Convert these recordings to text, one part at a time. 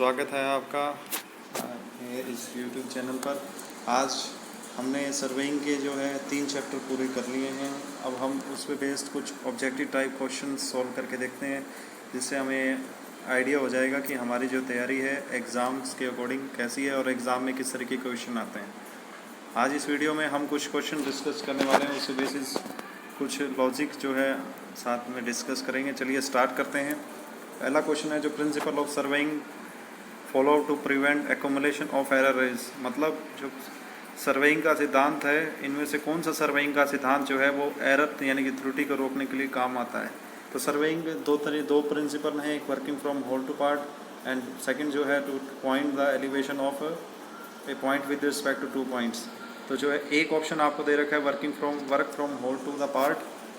स्वागत है आपका इस YouTube चैनल पर। आज हमने सर्वेइंग के जो है 3 चैप्टर पूरे कर लिए हैं। अब हम उस पे बेस्ड कुछ ऑब्जेक्टिव टाइप क्वेश्चन सॉल्व करके देखते हैं, जिससे हमें आइडिया हो जाएगा कि हमारी जो तैयारी है एग्ज़ाम्स के अकॉर्डिंग कैसी है और एग्ज़ाम में किस तरह के क्वेश्चन आते हैं। आज इस वीडियो में हम कुछ क्वेश्चन डिस्कस करने वाले हैं, उससे बेसिस कुछ लॉजिक जो है साथ में डिस्कस करेंगे। चलिए स्टार्ट करते हैं। पहला क्वेश्चन है जो principle of surveying follow to prevent accumulation of error is, मतलब जो सर्वेइंग का सिद्धांत है इनमें से कौन सा सर्वेइंग का सिद्धांत जो है वो एरर यानी कि त्रुटि को रोकने के लिए काम आता है। तो सर्वेइंग दो प्रिंसिपल हैं, एक working from whole to part and second जो है to point the elevation of a point with respect to 2 points. तो जो है एक ऑप्शन आपको दे रखा है work from whole to the part,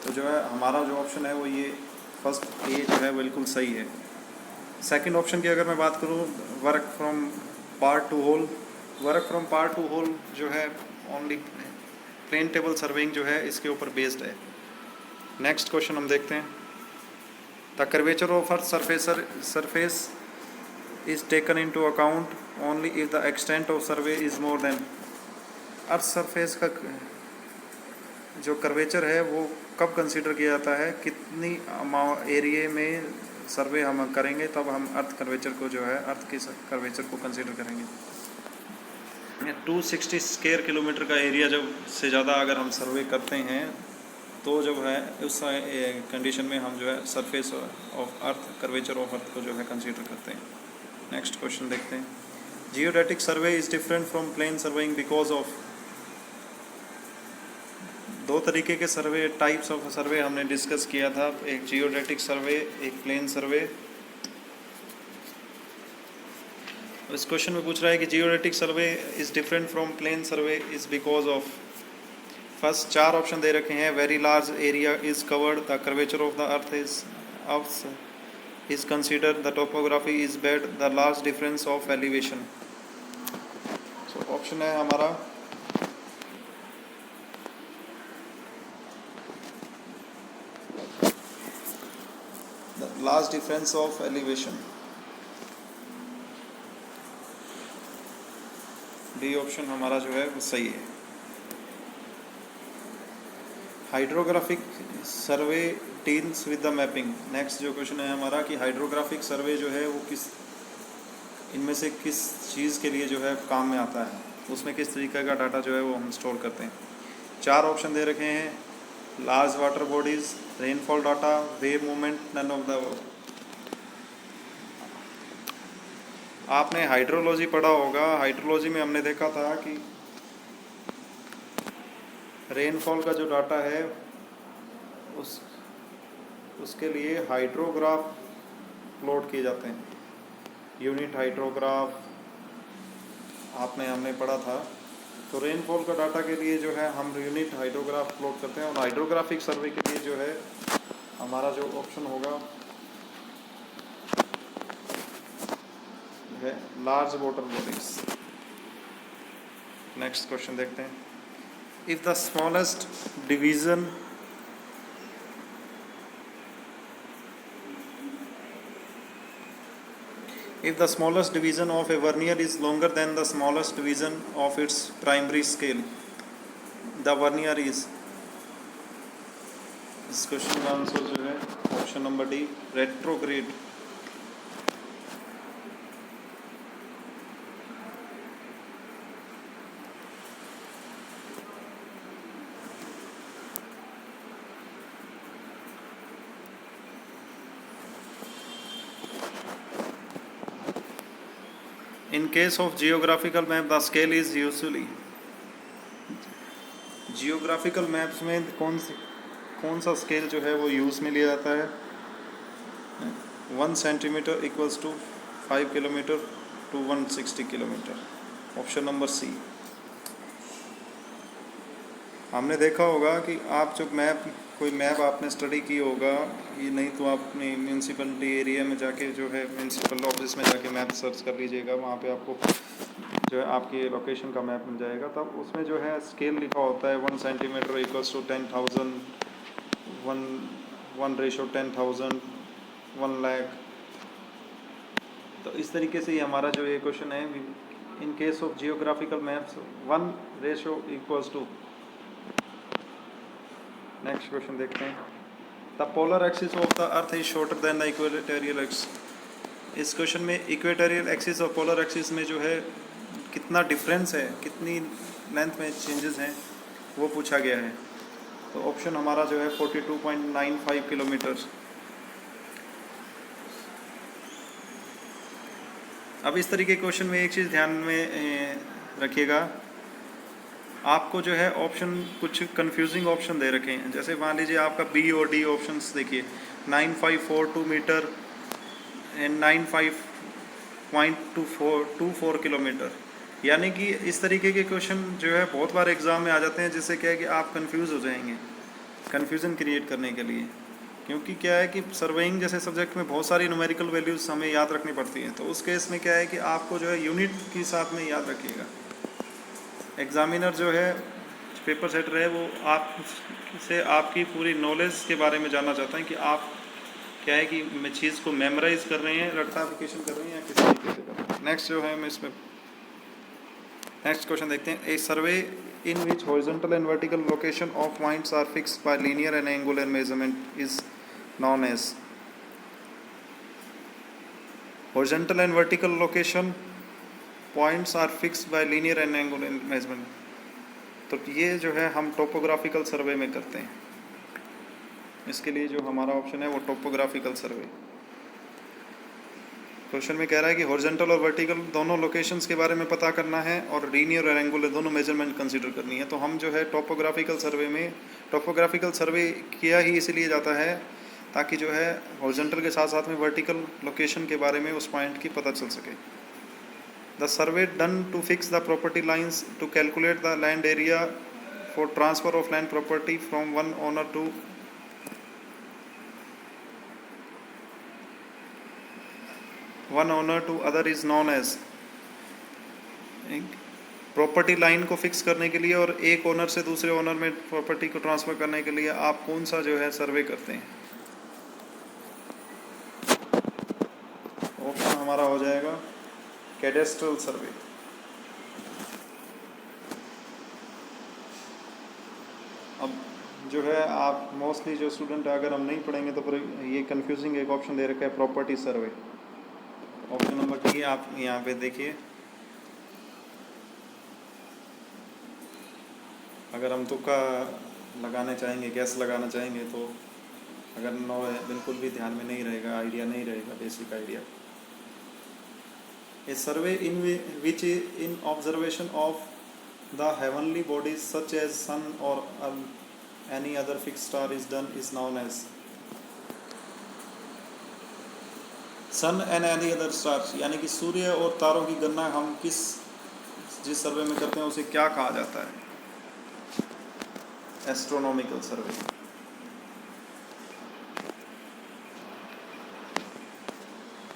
तो जो है हमारा जो ऑप्शन है वो ये फर्स्ट ए जो है बिल्कुल सही है। सेकंड ऑप्शन की अगर मैं बात करूँ work from part to whole, work from part to whole जो है ओनली प्लेन टेबल सर्वेइंग जो है इसके ऊपर बेस्ड है। नेक्स्ट क्वेश्चन हम देखते हैं। The curvature of earth surface is taken into account only if the extent of survey is more than, earth surface का जो कर्वेचर है वो कब कंसीडर किया जाता है, कितनी एरिया में सर्वे हम करेंगे तब हम अर्थ कर्वेचर को जो है अर्थ के कर्वेचर को कंसीडर करेंगे। 260 स्क्वायर किलोमीटर का एरिया जब से ज़्यादा अगर हम सर्वे करते हैं तो जब है उस कंडीशन में हम जो है surface of earth curvature of earth को जो है कंसीडर करते हैं। नेक्स्ट क्वेश्चन देखते हैं। Geodetic survey is different from plane surveying because of, दो तरीके के सर्वे टाइप्स ऑफ सर्वे हमने डिस्कस किया था, एक जियोडेटिक सर्वे एक प्लेन सर्वे। इस क्वेश्चन में पूछ रहा है कि geodetic survey is different from plane survey is because of. First 4 option दे रखे हैं। Very large area is covered, the curvature of the earth is considered, the topography is bad, the large difference of elevation. So option है हमारा large difference of elevation. D option हमारा जो है वो सही है। Hydrographic survey deals with the mapping. Next जो question है हमारा कि हाइड्रोग्राफिक सर्वे जो है वो इनमें से किस चीज़ के लिए जो है काम में आता है, उसमें किस तरीके का डाटा जो है वो हम स्टोर करते हैं। 4 ऑप्शन दे रखे हैं। Large water bodies, rainfall data, wave movement, none of the. आपने हाइड्रोलॉजी पढ़ा होगा, हाइड्रोलॉजी में हमने देखा था कि रेनफॉल का जो डाटा है उसके लिए हाइड्रोग्राफ प्लॉट किए जाते हैं, यूनिट हाइड्रोग्राफ हमने पढ़ा था। तो रेनफॉल का डाटा के लिए जो है हम यूनिट हाइड्रोग्राफ प्लॉट करते हैं, और हाइड्रोग्राफिक सर्वे के लिए जो है हमारा जो ऑप्शन होगा है large water bodies. Next question देखते हैं। If the smallest division if the smallest division of a vernier is longer than the smallest division of its primary scale, the vernier is। इस क्वेश्चन का answer जो है option number D, retrograde. In case of geographical map, the scale is usually, geographical maps में कौन सा scale जो है वो यूज़ में लिया जाता है। 1 centimetre equals to 5 kilometre to 160 kilometre, option number C. हमने देखा होगा कि आप जब कोई मैप आपने स्टडी की होगा, ये नहीं तो आप अपनी म्यूनसिपलिटी एरिया में जाके जो है म्यूनसिपल ऑफिस में जाके मैप सर्च कर लीजिएगा, वहाँ पे आपको जो है आपकी लोकेशन का मैप मिल जाएगा। तब उसमें जो है स्केल लिखा होता है 1 सेंटीमीटर इक्वल्स टू 10,000, 1:10,000, 1 लाख। तो इस तरीके से ही हमारा जो ये क्वेश्चन है, in case of geographical maps 1:2। Next question देखते हैं। The polar axis of the earth is shorter than the equatorial axis. इस क्वेश्चन में इक्वेटोरियल एक्सिस और पोलर एक्सिस में जो है कितना डिफरेंस है, कितनी लेंथ में चेंजेस हैं, वो पूछा गया है। तो ऑप्शन हमारा जो है 42.95 किलोमीटर। अब इस तरीके के क्वेश्चन में एक चीज़ ध्यान में रखिएगा, आपको जो है ऑप्शन कुछ कंफ्यूजिंग ऑप्शन दे रखे हैं। जैसे मान लीजिए आपका बी और डी ऑप्शंस देखिए, 9542 मीटर एंड 95.24 किलोमीटर। यानी कि इस तरीके के क्वेश्चन जो है बहुत बार एग्ज़ाम में आ जाते हैं, जिससे क्या है कि आप कंफ्यूज हो जाएंगे, कन्फ्यूज़न क्रिएट करने के लिए। क्योंकि क्या है कि सर्वेइंग जैसे सब्जेक्ट में बहुत सारी न्यूमेरिकल वैल्यूज़ हमें याद रखनी पड़ती हैं। तो उस केस में क्या है कि आपको जो है यूनिट के साथ में याद रखिएगा। एग्ज़ामिनर जो है, पेपर सेटर है, वो आपसे आपकी पूरी नॉलेज के बारे में जानना चाहता है कि आप क्या है कि मैं चीज़ को मेमोराइज कर रहे हैं, रट्टाफिकेशन कर रहे हैं या किस तरीके से कर रहे हैं। नेक्स्ट जो है मैं इसमें नेक्स्ट क्वेश्चन देखते हैं। A survey in which horizontal and vertical location of points are fixed by linear and angular measurement is known as। horizontal and vertical location points are fixed by linear and angular measurement। तो ये जो है हम topographical survey में करते हैं। इसके लिए जो हमारा ऑप्शन है वो टोपोग्राफिकल सर्वे। क्वेश्चन में कह रहा है कि हॉरिजॉन्टल और वर्टिकल दोनों लोकेशंस के बारे में पता करना है और लीनियर और एंगुलर दोनों मेजरमेंट कंसीडर करनी है। तो हम जो है टोपोग्राफिकल सर्वे किया ही इसलिए जाता है ताकि जो है हॉरिजॉन्टल के साथ साथ में वर्टिकल लोकेशन के बारे में उस पॉइंट की पता चल सके। The survey done to fix the property lines to calculate the land area for transfer of land property from one owner to other is known as. Property line को fix करने के लिए और एक ओनर से दूसरे ओनर में property को ट्रांसफ़र करने के लिए आप कौन सा जो है सर्वे करते हैं। ऑप्शन हमारा हो जाएगा कैडेस्ट्रल सर्वे। अब जो है आप मोस्टली जो स्टूडेंट अगर हम नहीं पढ़ेंगे तो फिर ये कंफ्यूजिंग एक ऑप्शन दे रखा है प्रॉपर्टी सर्वे। ऑप्शन नंबर डी आप यहाँ पे देखिए, अगर हम तुक्का लगाने चाहेंगे, गैस लगाना चाहेंगे, तो अगर नो है बिल्कुल भी ध्यान में नहीं रहेगा, आइडिया नहीं रहेगा, basic idea. A survey in which in observation of the heavenly bodies such as sun और any other fix star is done is known as. Sun and any other stars यानी कि सूर्य और तारों की गणना हम जिस सर्वे में करते हैं उसे क्या कहा जाता है। एस्ट्रोनॉमिकल सर्वे।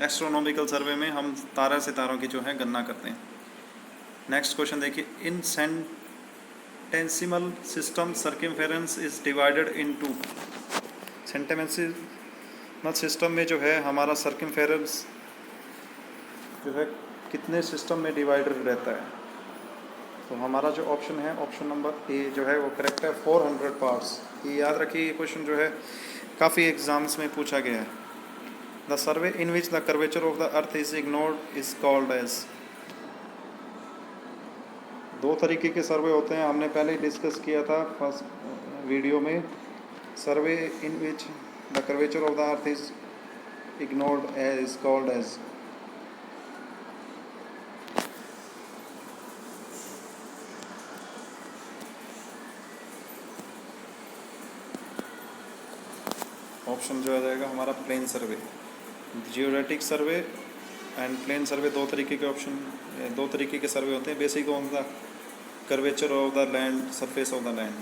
एस्ट्रोनॉमिकल सर्वे में हम तारा सितारों की जो है गणना करते हैं। नेक्स्ट क्वेश्चन देखिए। In centesimal system circumference is divided into. Centesimal system में जो है हमारा सर्कमफेरेंस जो है कितने सिस्टम में डिवाइडेड रहता है। तो हमारा जो ऑप्शन है, ऑप्शन नंबर ए जो है वो करेक्ट है, 400 पार्ट्स। ये याद रखिए, ये क्वेश्चन जो है काफ़ी एग्जाम्स में पूछा गया है। The survey in which the curvature of the earth is ignored is called as. दो तरीके के सर्वे होते हैं, हमने पहले ही डिस्कस किया था फर्स्ट वीडियो में। Survey in which the curvature of the earth is ignored is called as. Option जो आ जाएगा हमारा plane survey. Geodetic survey and plane survey दो तरीके के सर्वे होते हैं। Basic on the curvature of the land, surface of the land.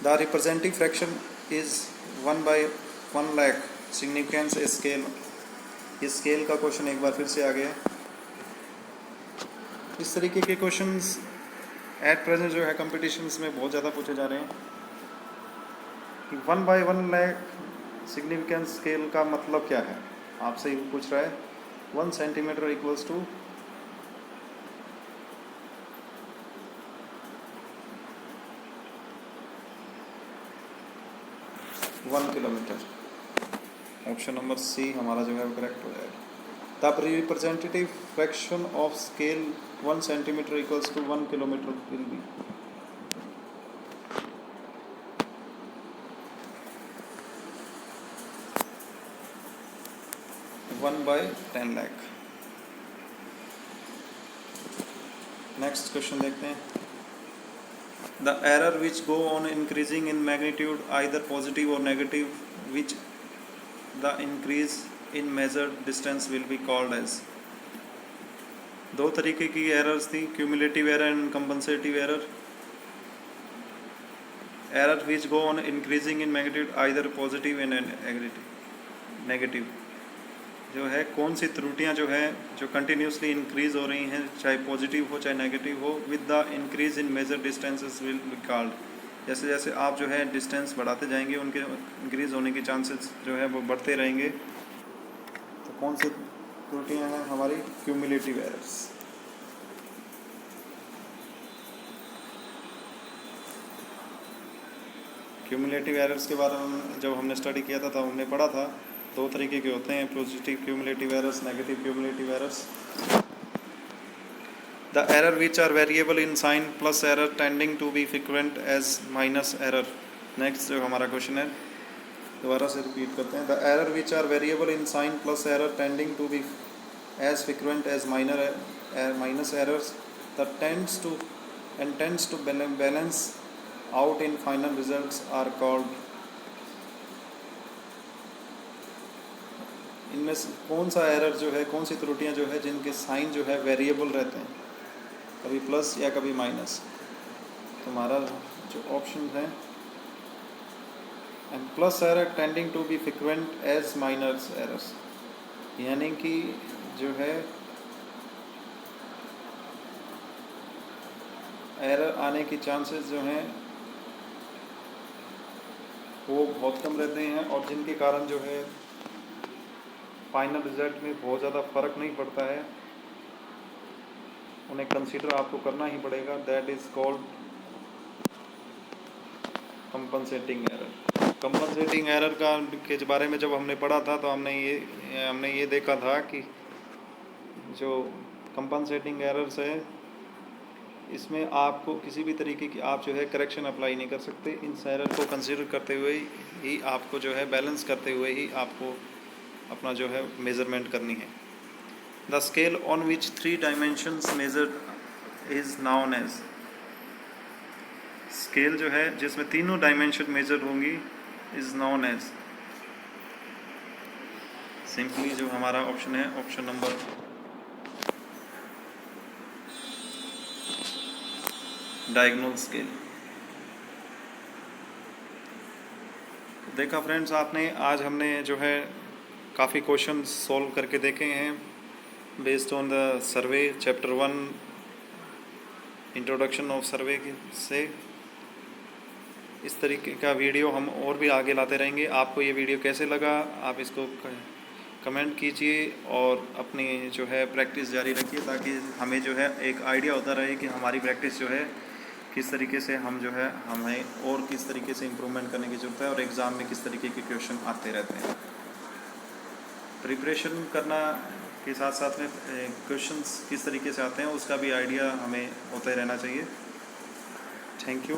The representative fraction is 1/1 lakh. Significance scale. इस स्केल का क्वेश्चन एक बार फिर से आ गया। इस तरीके के क्वेश्चंस एट प्रेजेंट जो है कंपटीशंस में बहुत ज़्यादा पूछे जा रहे हैं। 1/1 लाख सिग्निफिकेंस स्केल का मतलब क्या है, आपसे ही पूछ रहा है। 1 centimetre equals to 1 kilometre. Option number C हमारा जो है वो करेक्ट हो जाएगा। The representative fraction of scale 1 centimetre equals to 1 kilometre will be 1/10 lakh. Next question देखते हैं। The error which go on increasing in magnitude either positive और negative which the increase in measured distance will be called as. दो तरीके की errors थी, cumulative error and compensative error. Error which go on increasing in magnitude either positive and negative, जो है कौन सी त्रुटियां जो है जो कंटिन्यूसली इंक्रीज हो रही हैं, चाहे पॉजिटिव हो चाहे नेगेटिव हो, with the increase in measured distances will be called. जैसे जैसे आप जो है डिस्टेंस बढ़ाते जाएंगे उनके इंक्रीज होने के चांसेस जो है वो बढ़ते रहेंगे। तो कौन सी त्रुटियां हैं हमारी? Cumulative errors. क्यूमुलेटिव एरर्स के बारे में जब हमने स्टडी किया था तब हमने पढ़ा था दो तरीके के होते हैं, positive cumulative errors, negative cumulative errors. The error which are variable in sign plus error tending to be frequent as minus error. Next जो हमारा क्वेश्चन है दोबारा से रिपीट करते हैं। The error which are variable in sign plus error tending to be as frequent as minus errors the tends to balance out in final results are called. इनमें से कौन सा एरर जो है, कौन सी त्रुटियां जो है जिनके साइन जो है वेरिएबल रहते हैं, कभी प्लस या कभी माइनस। तो हमारा जो ऑप्शन है and plus error tending to be frequent as minus errors, यानी कि जो है एरर आने की चांसेस जो हैं वो बहुत कम रहते हैं और जिनके कारण जो है फाइनल रिजल्ट में बहुत ज़्यादा फर्क नहीं पड़ता है, उन्हें कंसीडर आपको करना ही पड़ेगा। That is called compensating error. Compensating error के बारे में जब हमने पढ़ा था तो हमने ये देखा था कि जो कंपनसेटिंग एरर्स है इसमें आपको किसी भी तरीके की आप जो है करेक्शन अप्लाई नहीं कर सकते। इन एरर को कंसीडर करते हुए ही आपको जो है बैलेंस करते हुए ही आपको अपना जो है मेज़रमेंट करनी है। The scale on which 3 dimensions measured is known as. Scale जो है जिसमें तीनों डायमेंशन मेजर होंगी इज नाउन एज। सिंपली जो हमारा ऑप्शन है ऑप्शन नंबर डायगोनल स्केल। देखा फ्रेंड्स आपने, आज हमने जो है काफ़ी क्वेश्चन सॉल्व करके देखे हैं based on the survey chapter 1 introduction of सर्वे से। इस तरीके का वीडियो हम और भी आगे लाते रहेंगे। आपको ये वीडियो कैसे लगा आप इसको कमेंट कीजिए और अपनी जो है प्रैक्टिस जारी रखिए ताकि हमें जो है एक आइडिया होता रहे कि हमारी प्रैक्टिस जो है किस तरीके से हम जो है हमें और किस तरीके से इम्प्रूवमेंट करने की ज़रूरत है और एग्ज़ाम में किस तरीके के क्वेश्चन आते रहते हैं। प्रिपरेशन करना के साथ साथ में क्वेश्चंस किस तरीके से आते हैं उसका भी आइडिया हमें होता ही रहना चाहिए। Thank you.